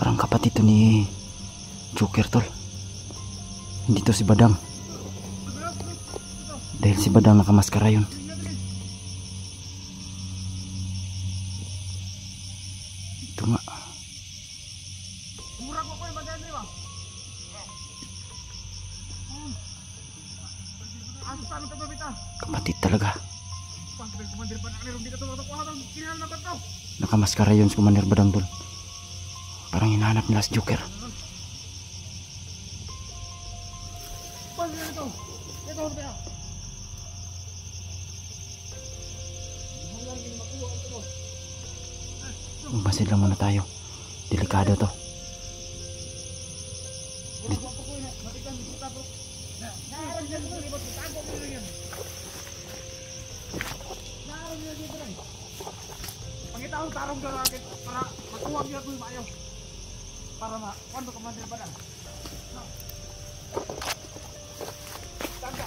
Parang kapatid to ni Joker, tol. Hindi to si Badang. Dahil si Badang nakamaskara yun. Ito nga. Kapatid talaga. Nakamaskara yun si Commander Badang, tol. Parang hinahanap nila si Joker. Masid lang muna tayo. Delikado to. Pangitahong tarong daw natin para matuwag niya ito yung maayaw. Para ma-kwento Commander Badang. Tanda,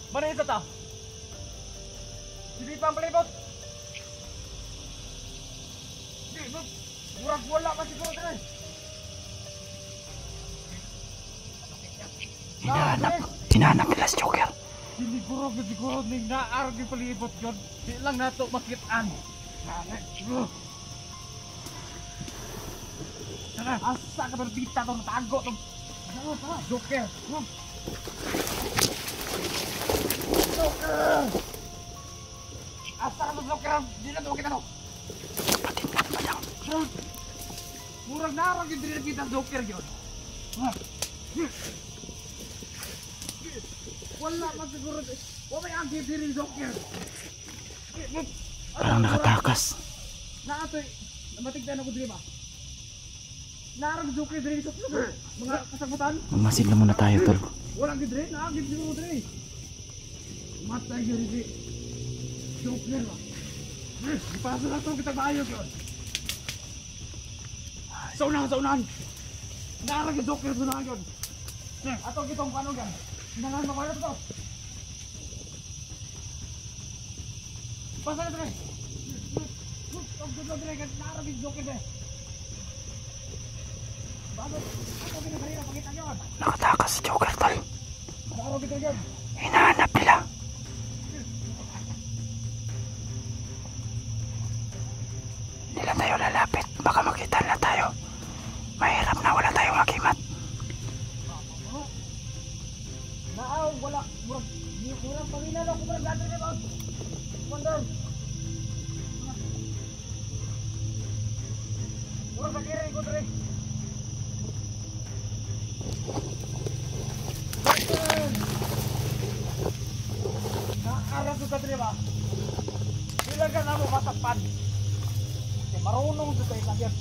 mana ito ta? Hindi pang palibot. Hindi, murag wala pa siguro ito eh. Hinahanap nila si Joker. Siguro ning naar di palibot yun. Di lang nato makitaan. Tara, asa ka berbita itong tago itong Joker. Joker! Asa ka itong Joker? Di na ito makita no? Kapatid na Badang. Murag narang yung diri kita Joker yun. Wala pa siguro. Wala yung agib diri Joker. Parang nakatakas. Naato, namatigdan ako diri ba? Narang Joker diri sa mga kasagutan. Mamasid lang muna tayo, tol. Walang gidre, naagib diri mo diri. Matay diri di Joker ba? Ipasa na ito kita maayos yun. Sa unahan. Narang yung Joker sa unahan yun. Ato kitong paano yan? Hinangan mo kayo ito. Pasa na ito eh. Narang yung Joker eh. Nakatakas si Joker, tol. Narang ito yun. Hinahanap nila. Hindi lang tayo lalapit. Baka makita na tayo. Mahirap na wala tayong akimat. Naaw, wala. Murang panginan ako murang dati na ba? Commander. Murang pag-irin ko dre. Naarap ko ka dre ba? Ilagan ako masapan. Marunong sa tayo nagyan.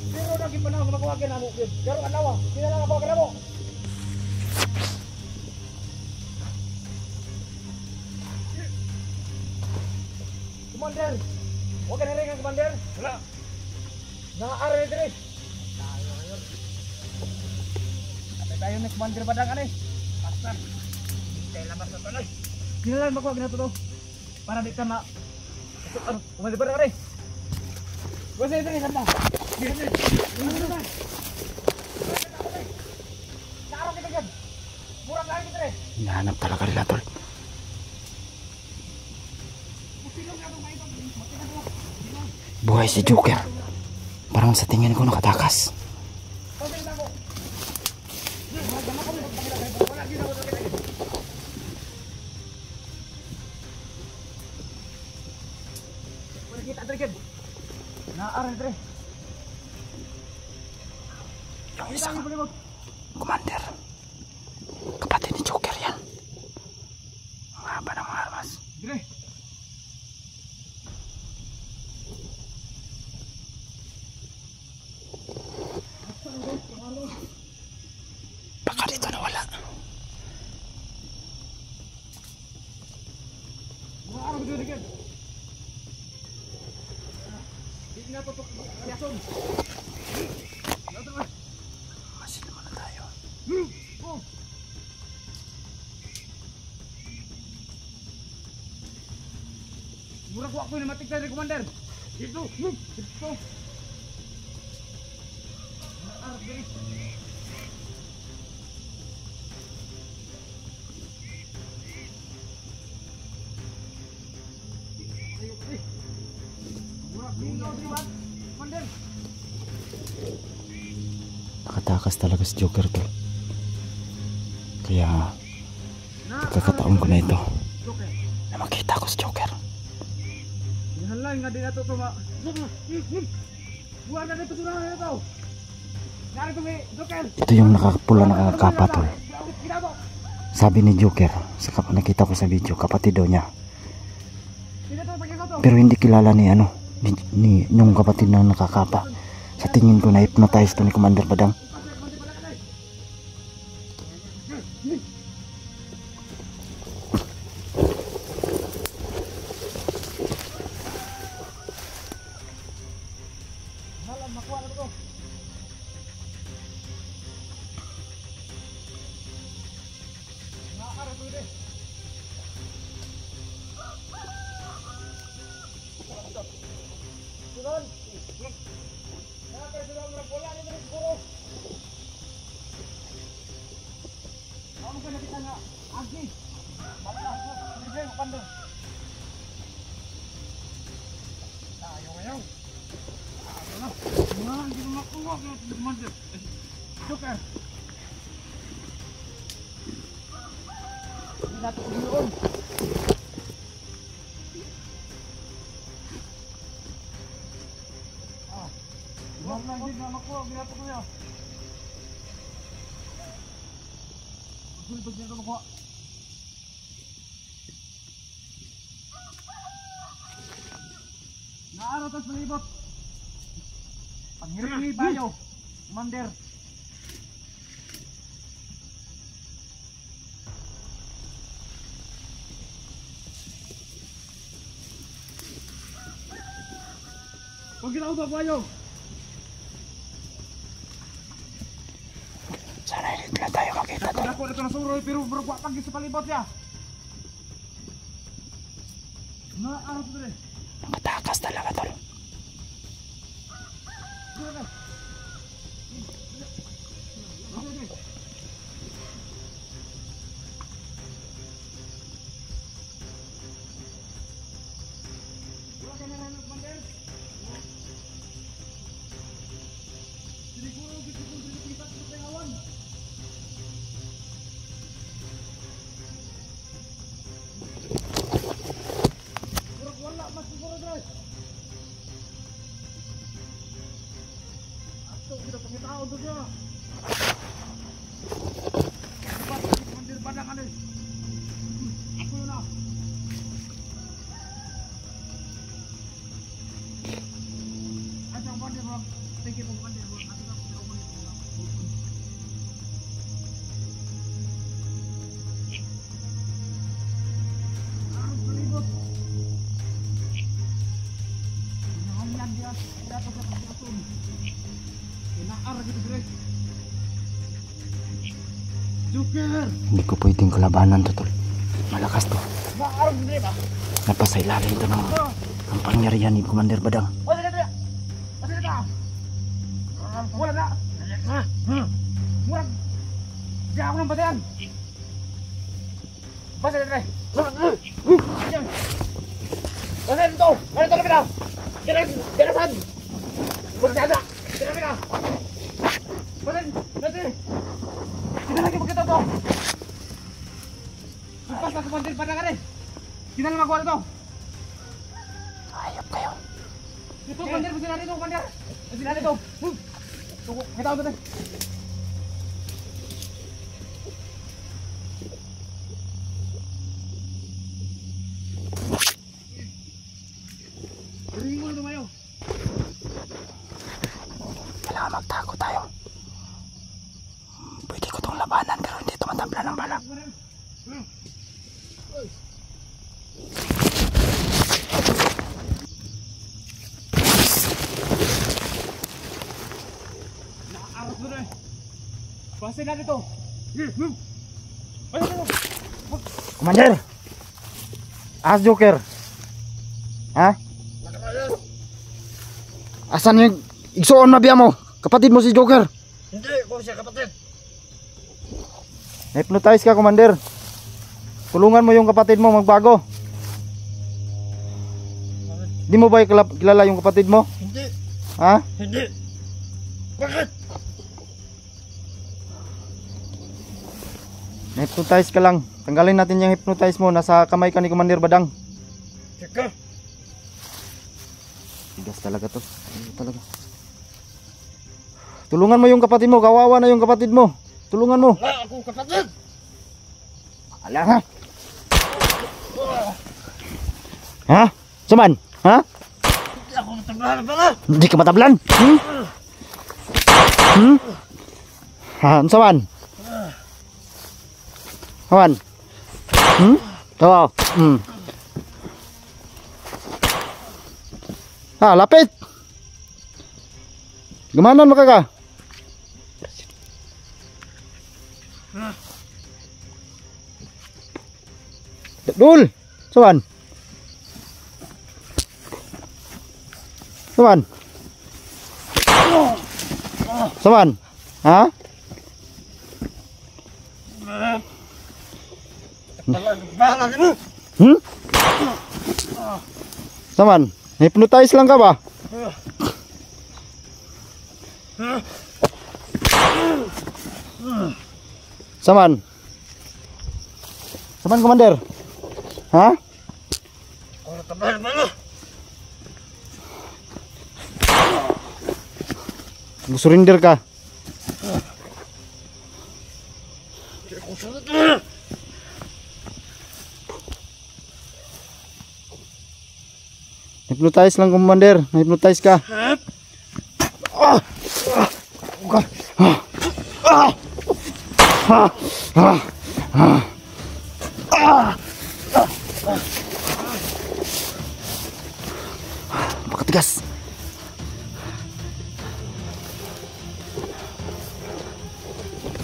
Pero naging panahon kung nakuwagin ako. Pero anawa, sila lang ako ka mo. Commander! Huwag ka na rin ang Commander! Wala! Naka-aral ito rin! Tayo na Commander Badang ano eh! Basta! Tayo labas na ito na eh! Sinalan makuha ginatu to! Para di ka ma... Ano? Commander Badang ano eh! Basta ito rin! Sanda! Naaraw kita dyan! Murang lahat kita rin! Hinahanap talaga nila, tol. Buhay si Joker. Parang sa tingin ko nakatakas. Yung isang Commander, kapatid ni Joker yan. Ang haba ng mga armas. Baka dito na wala. Masin naman na tayo. Murag ko ako na matignan ni Commander. Dito. Nakatakas talaga si Joker tol. Kaya pagkakataon ko na ito na makita ko si Joker. Halay nga din ato to ma. Buwan na dito sila na ito. Nari to may Joker. Ito yung nakakapula nakakapa tol. Sabi ni Joker sa nakita ko sa video, kapatid daw niya. Pero hindi kilala ni ni yung kapatid na nakakapa. Sa tingin ko na hypnotize to ni Commander Badang. Joker. Nato ko doon. Lang din na makuha ginato ko niya. Bulbog niya makuha. Naaraw tas malibot. Panghirap ni Bayo. Commander. Huwag ginawa ba Bayo? Sana hindi lang tayo makita tol. Ako ito na suroy pero berkuha pagi sa palibot ya. Naaraw to dere. Nakatakas talaga tol. Joker. Hindi ko pwedeng kalabanan to tol. Malakas to. Naaraw to dere ba? Napasa ilalim to ng ang pangyarihan ni Commander Badang. Wala na. Wala na. Wala na. Murag. Di ako ng batayan. Basta na dere. Basta dito. Basta dito na. Dere saan? Basta na. Dere na. Basta dito. Kita lagi begitu tuh. Lepas lah Commander Badang rin. Kita lang magawa ito. Ayop kayo. Ito Commander, masih natin ito Commander. Masih natin ito. Tunggu, may tao doon. Ringo na tumayo. Kailangan magtago tayo. Pwede ko itong labanan pero hindi tumatambla ng balak. Nakaarap doon eh. Basta na dito. Basta dito. Commander! As Joker! Ha? Asan yung igsoon na biya mo? Kapatid mo si Joker? ko siya, kapatid. Na-hypnotize ka, Commander. Tulungan mo yung kapatid mo magbago. Di mo ba kilala yung kapatid mo? Hindi. Ha? Hindi. Bakit? Na-hypnotize ka lang. Tanggalin natin yung hypnotize mo. Nasa kamay ka ni Commander Badang. Teka. Tigas talaga to. Ano talaga? Tulungan mo yung kapatid mo. Kawawa na yung kapatid mo. Tulungan mo. Wala akong kapatid. Ala nga. Ha? Saman? Ha? Hindi ako matablahan pala. Hindi ka matablan? Hmm? Hmm? Ha? Saman? Saman? Hmm? Oo. Hmm. Ha, lapit. Gamanan mo ka. Dul. Saman? Saman? Saman? Ha? Bahala ka mo. Hmm? Saman? Hypnotize lang ka ba? Saman? Saman, Commander? Ha? Ako matablahan pala. Surrender ka. Hindi ako sunod na. Hypnotize lang, Commander. Hypnotize ka. Makatigas.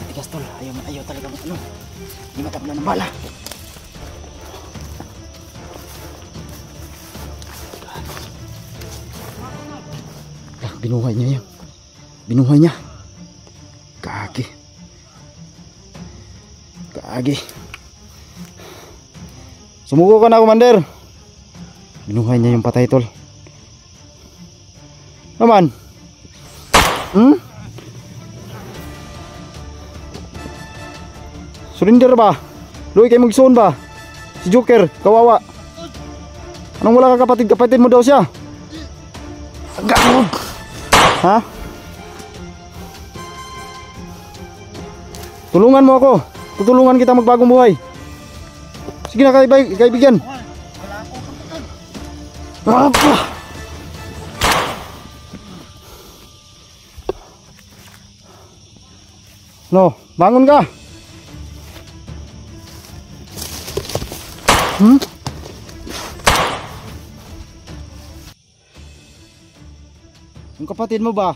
Tigas tol. Ayaw talaga mo ano. Hindi matabla ng bala. Binuhay niya yan. Binuhay niya. Kagi. Kagi. Sumuko ka na, Commander. Binuhay niya yung patay tol. Naman. Hmm? Surrender ba? Luy kayo magsuon ba? Si Joker, kawawa. Anong wala ka kapatid? Kapatid mo daw siya. Gagawag. Ha? Tulungan mo ako. Tutulungan kita magbagong buhay. Sige na kaibigan. Wala akong kapatid. Apa? No, bangun ka. Hmm? Yung kapatid mo ba?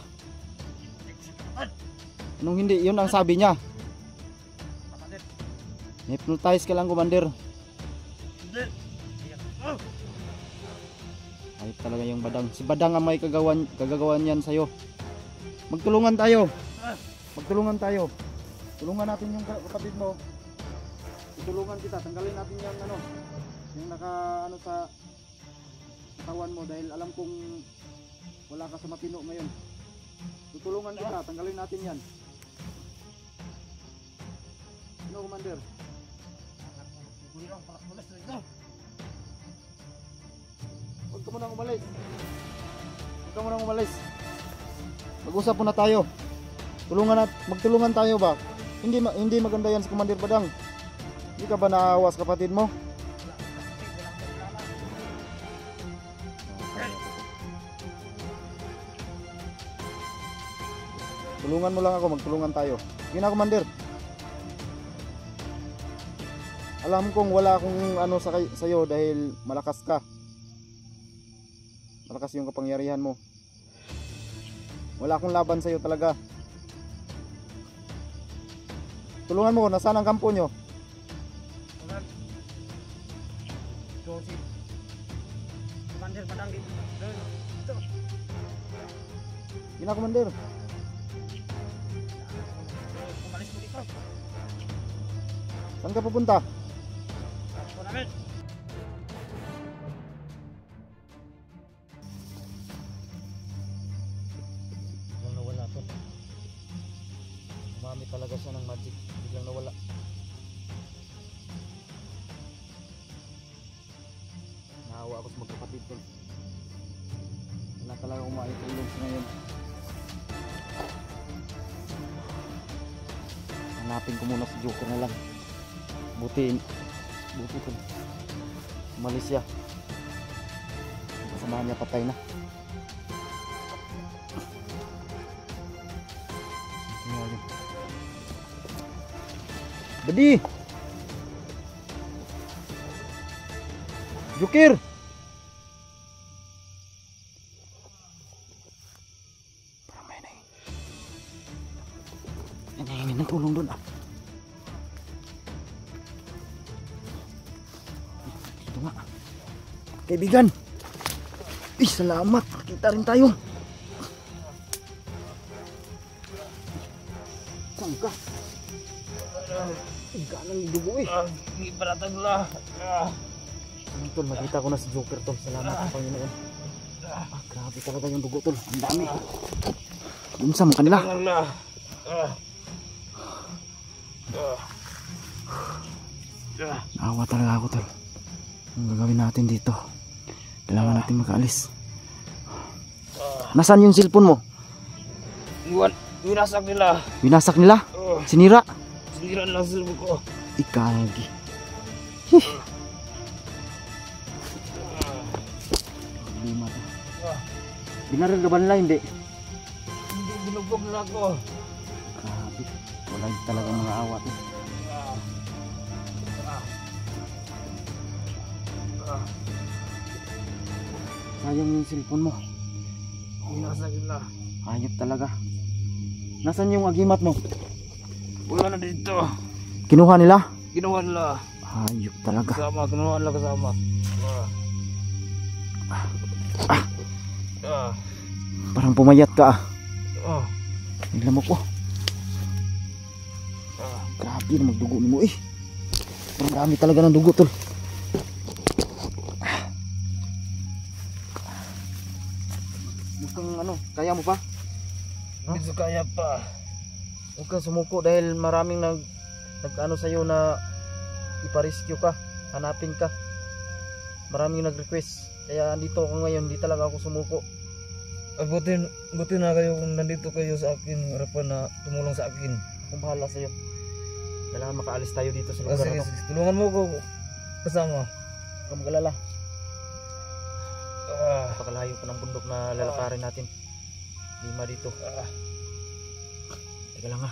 Anong hindi? Yun ang sabi niya. Kapatid. Hypnotize ka lang, Commander. Hindi. Ayop talaga yung Badang. Si Badang ang may kagagawan yan sa'yo. Magtulungan tayo. Magtulungan tayo. Tulungan natin yung kapatid mo. Tutulungan kita. Tanggalin natin yung ano. Yung naka ano sa katawan mo dahil alam kong wala ka sa matino ngayon. Tutulungan kita. Tanggalin natin yan. Ano, Commander? Huwag ka munang umalis. Huwag ka munang umalis. Mag-usap muna tayo. Magtulungan tayo ba? Hindi maganda yan si Commander Badang. Hindi ka ba naawa sa kapatid mo? Tulungan mo lang ako, magtulungan tayo. Sige na, Commander. Alam kong wala akong ano sa'yo dahil malakas ka. Malakas yung kapangyarihan mo. Wala akong laban sa'yo talaga. Tulungan mo, nasaan ang kampo nyo? Commander Badang dito. Gina, Commander. Saan ka pupunta? Ako namin. Biglang nawala to. Umami talaga siya ng magic. Biglang nawala. Naawa ako sa magkapatid tol. Wala talaga kumaitulong sa ngayon. Hanapin ko muna si Joker na lang. Buti tol. Umalis siya. Kasama niya patay na. Badi! Joker! Parang may nangingin ng tulong doon ah. Ito nga. Kaibigan! Salamat! Nakita rin tayo. Saan ka? Ganang dugo eh. Hindi paratag la. Tol, nakita ko na si Joker tol. Salamat sa Panginoon. Grabe talaga yung dugo tol. Ang dami. Dumsa mo kanila. Naawa talaga ako tol. Ang gagawin natin dito? Kailangan natin makaalis. Nasaan yung cellphone mo? Winasak nila. Winasak nila? Sinira? Sinira lang silbo ko. Ikagi. Problema to. Binaril ka ba nila? Hindi. Hindi binugbog na ako. Grabe. Wala talaga mga awa to. Sayang yung cellphone mo. Winasak nila. Hayop talaga. Nasaan yung agimat mo? Wala na dito. Kinuha nila? Ginawa nila. Hayop talaga. Kasama, kinuha nila kasama. Parang pumayat ka ah. Ah. Nilamok ko. Grabe na magdugo ni mo eh. Parang dami talaga ng dugo tol. Mukhang ano, kaya mo pa? Hindi ko kaya pa. Huwag kang sumuko dahil maraming nag-ano sa'yo na iparescue ka, hanapin ka. Maraming nag-request. Kaya andito ako ngayon, hindi talaga ako sumuko. Buti na kayo kung nandito kayo sa akin, harapan na tumulong sa akin. Akong bahala sa'yo. Kailangan makaalis tayo dito sa lugar Sige, na to. sige, tulungan mo ko kasama. Huwag kang mag-alala. Napakalayo pa ng bundok na lalakarin natin. Lima dito. Teka lang ha.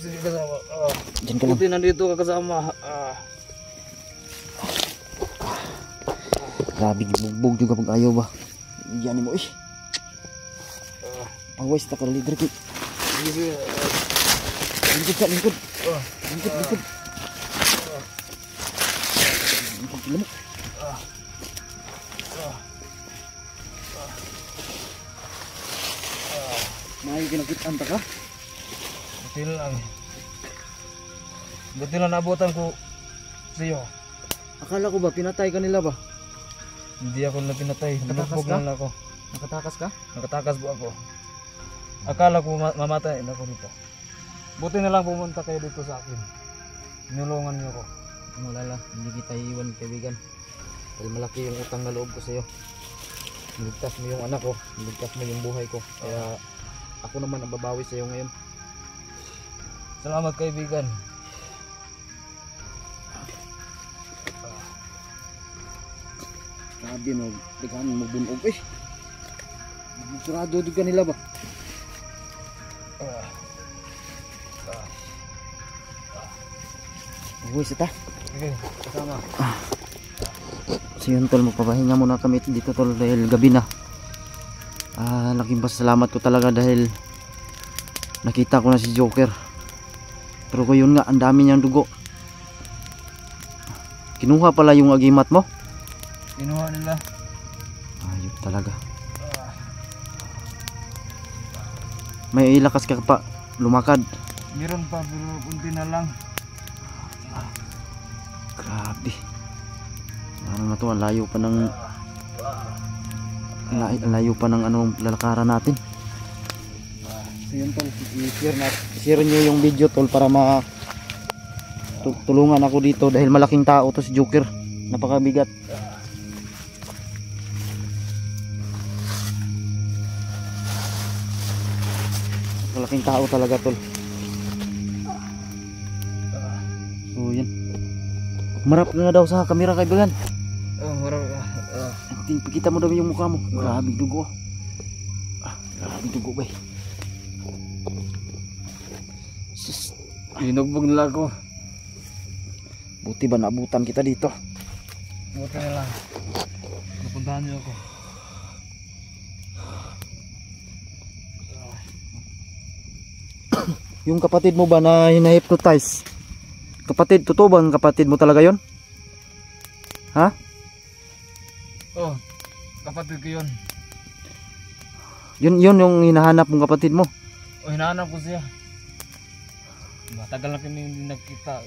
Sige, kasama. Diyan ka lang. Buti nandito ka kasama. Grabe, bugbog juga pag ayaw ba. Yan mo eh. Pangwais na karali dito. Sige. Lingkod ka, lingkod. Lingkod, lingkod. Lingkod sila mo. May kinakitaan ta ka? Buti lang naabutan ko sa iyo. Akala ko ba pinatay ka nila ba? Hindi ako na pinatay. Nakatakas Binugbog ka? lang ako. Nakatakas ka? Nakatakas po ako. Akala ko mamatay na ako dito. Buti na lang pumunta kayo dito sa akin. Tinulungan niyo ako. Malala, hindi kita iiwan kaibigan. Dahil malaki yung utang na loob ko sa iyo. Niligtas mo yung anak ko, niligtas mo yung buhay ko. Kaya ako naman ang babawi sa iyo ngayon. Salamat kaibigan. Grabe no, tighan mo bunog eh. Sigurado di ka nila ba? Uy, sita. Sige, kasama. So yun tol, magpapahinga muna kami dito tol dahil gabi na. Laking pasalamat ko talaga dahil nakita ko na si Joker. Pero ko yun nga, ang dami niyang dugo. Kinuha pala yung agimat mo. Kinuha nila. Ayun talaga. May ilakas ka pa lumakad. Meron pa pero kunti na lang. Grabe. Ano na to, ang layo pa ng layo pa ng anong lalakaran natin. So yun tol, i-share nyo yung video tol para tulungan ako dito dahil malaking tao to si Joker. Napakabigat. Malaking tao talaga tol. So yan. Marap ka nga daw sa kamera kaibigan. Marap ka. Pakita mo daw yung mukha mo. Grabe dugo. Grabe dugo bay. Sus. Binugbog nila ako. Buti ba naabutan kita dito? Buti nila. Napuntahan niyo ako. Yung kapatid mo ba na hina-hypnotize? Kapatid, totoo bang kapatid mo talaga yon? Ha? Oh, kapatid ko yun. Yun yung hinahanap mong kapatid mo. O, hinahanap ko siya. Matagal na kami hindi nagkita.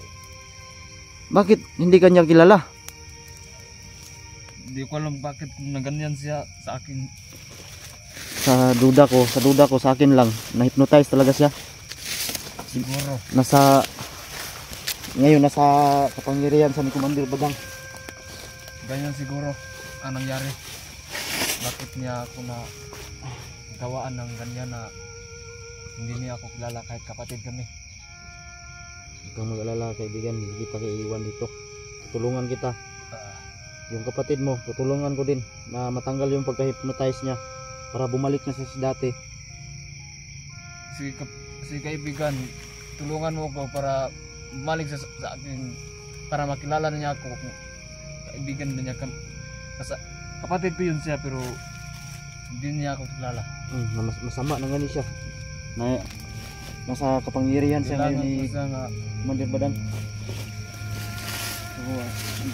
Bakit hindi kanya kilala? Hindi ko alam bakit na ganyan siya sa akin. Sa duda ko sa akin lang na-hypnotize talaga siya. Siguro. Ngayon nasa kapangyarihan sa ni Commander Badang. Ganyan siguro ang nangyari. Bakit niya ako na gawaan ng ganyan na hindi niya ako kilala kahit kapatid kami. Huwag kang mag-alala kaibigan, hindi kita iiwan dito. Tutulungan kita. Yung kapatid mo, tutulungan ko din na matanggal yung pagka-hypnotize niya para bumalik na siya sa dati. Si kaibigan, tulungan mo ko para bumalik sa akin, para makilala na niya ako. Kaibigan na niya kapatid ko yun siya pero hindi niya ako kilala. Masama na gani siya. Nasa kapangyarihan siya ngayon ni Commander Badang.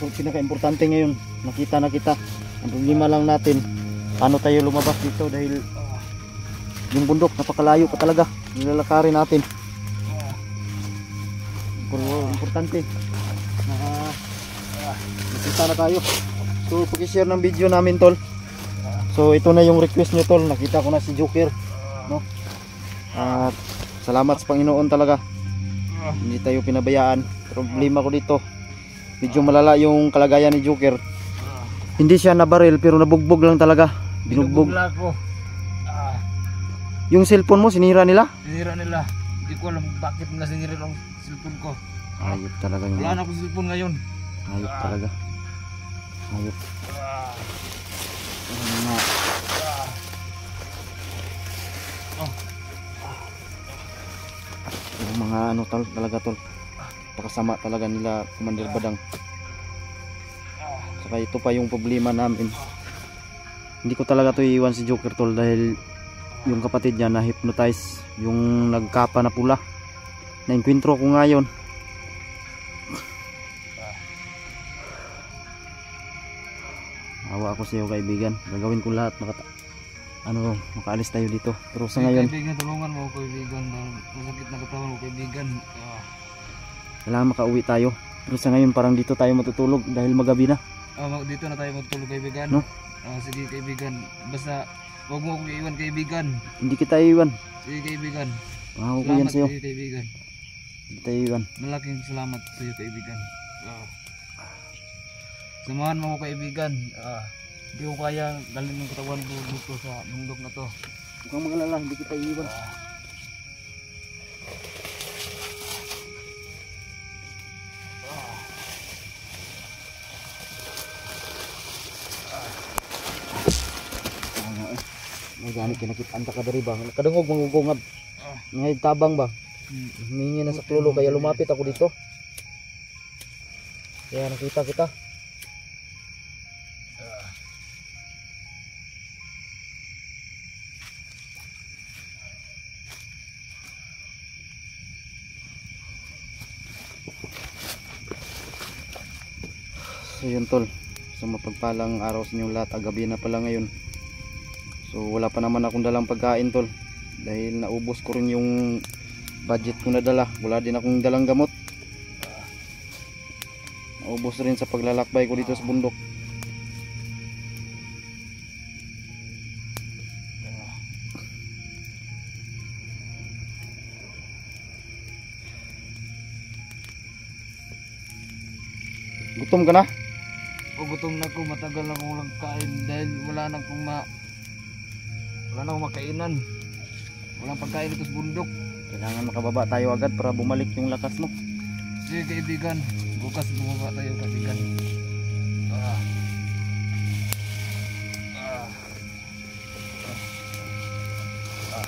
So, pinaka-importante ngayon, nakita na kita. Ang problema lang natin, paano tayo lumabas dito dahil yung bundok napakalayo pa talaga. Nilalakarin natin. Pero importante, nakita na tayo. So pag-share ng video namin tol. So ito na yung request nyo tol. Nakita ko na si Joker, no? At salamat sa Panginoon talaga. Hindi tayo pinabayaan. Problema ko dito, medyo malala yung kalagayan ni Joker. Hindi siya nabaril pero nabugbog lang talaga. Binugbog. Ako. Yung cellphone mo sinira nila? Sinira nila. Hindi ko alam bakit nila sinira ang cellphone ko. Ayop talaga yun. Wala na akong cellphone ngayon. Ayop talaga. Ayop. Mga yung mga ano talaga tol. Pakasama talaga nila Commander Badang. Saka ito pa yung problema namin. Hindi ko talaga to iiwan si Joker tol dahil yung kapatid niya na hypnotize, yung nagkapa na pula. Na-enkwentro ko ngayon. Awa ako sa iyo kaibigan. Gagawin ko lahat makaalis tayo dito. Pero sa ngayon, kaibigan, tulungan mo kaibigan. Masakit na katawan mo kaibigan. kailangan makauwi tayo. Pero sa ngayon parang dito tayo matutulog dahil magabi na. Dito na tayo magtulog kaibigan. No? Sige kaibigan. Basta huwag mo akong iiwan kaibigan. Hindi kita iiwan. Sige kaibigan. Pangako ko yan sa iyo. Sige kaibigan. Hindi tayo iiwan. Malaking salamat sa iyo kaibigan. Samahan mo ako kaibigan. Hindi ko kaya dalhin ng katawan ko dito sa bundok na to. Huwag kang mag-alala, hindi kita iiwan. May ganit kinakitaan ta ka dari ba? Kadungog mangugungab. Ngay tabang ba? Humingi na sa klulo kaya lumapit ako dito. Kaya nakita kita. So yun tol, sa mapagpalang araw sa inyong lahat, gabi na pala ngayon. So wala pa naman akong dalang pagkain tol dahil naubos ko rin yung budget ko na dala. Wala din akong dalang gamot. Ubos rin sa paglalakbay ko dito sa bundok. Gutom ka na? O gutom na ko, matagal na akong walang kain dahil wala na akong makainan. Walang pagkain dito sa bundok. Kailangan makababa tayo agad para bumalik yung lakas mo. Sige kaibigan, bukas bumaba tayo kaibigan. Ah. Ah. Ah.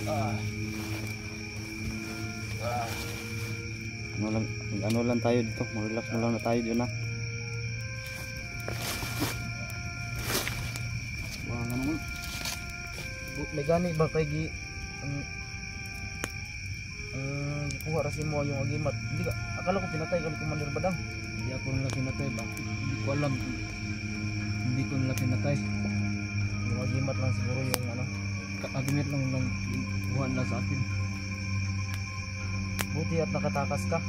Ah. Ah. Ano lang tayo dito, mag-relax mo lang na tayo dyan ha. Baka naman. May gani ba kay kuha rasin mo yung agimat? Hindi ka, akala ko pinatay ka ni Commander Badang. Hindi ako nila pinatay, bakit? Hindi ko alam. Hindi ko nila pinatay. Yung agimat lang siguro yung ano. Agimit lang buwan lang sa akin. Buti at nakatakas ka.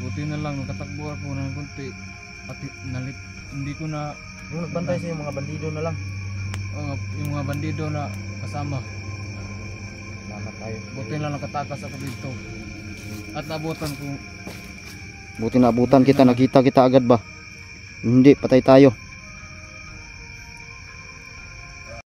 Buti na lang nakatakbo ako ng kunti at hindi ko na Yung nagbantay sa yung mga bandido na lang. yung mga bandido na kasama. Salamat tayo. Buti na lang nakatakas ako dito. At naabutan ko. Buti naabutan kita, nakita kita agad ba? Hindi, patay tayo.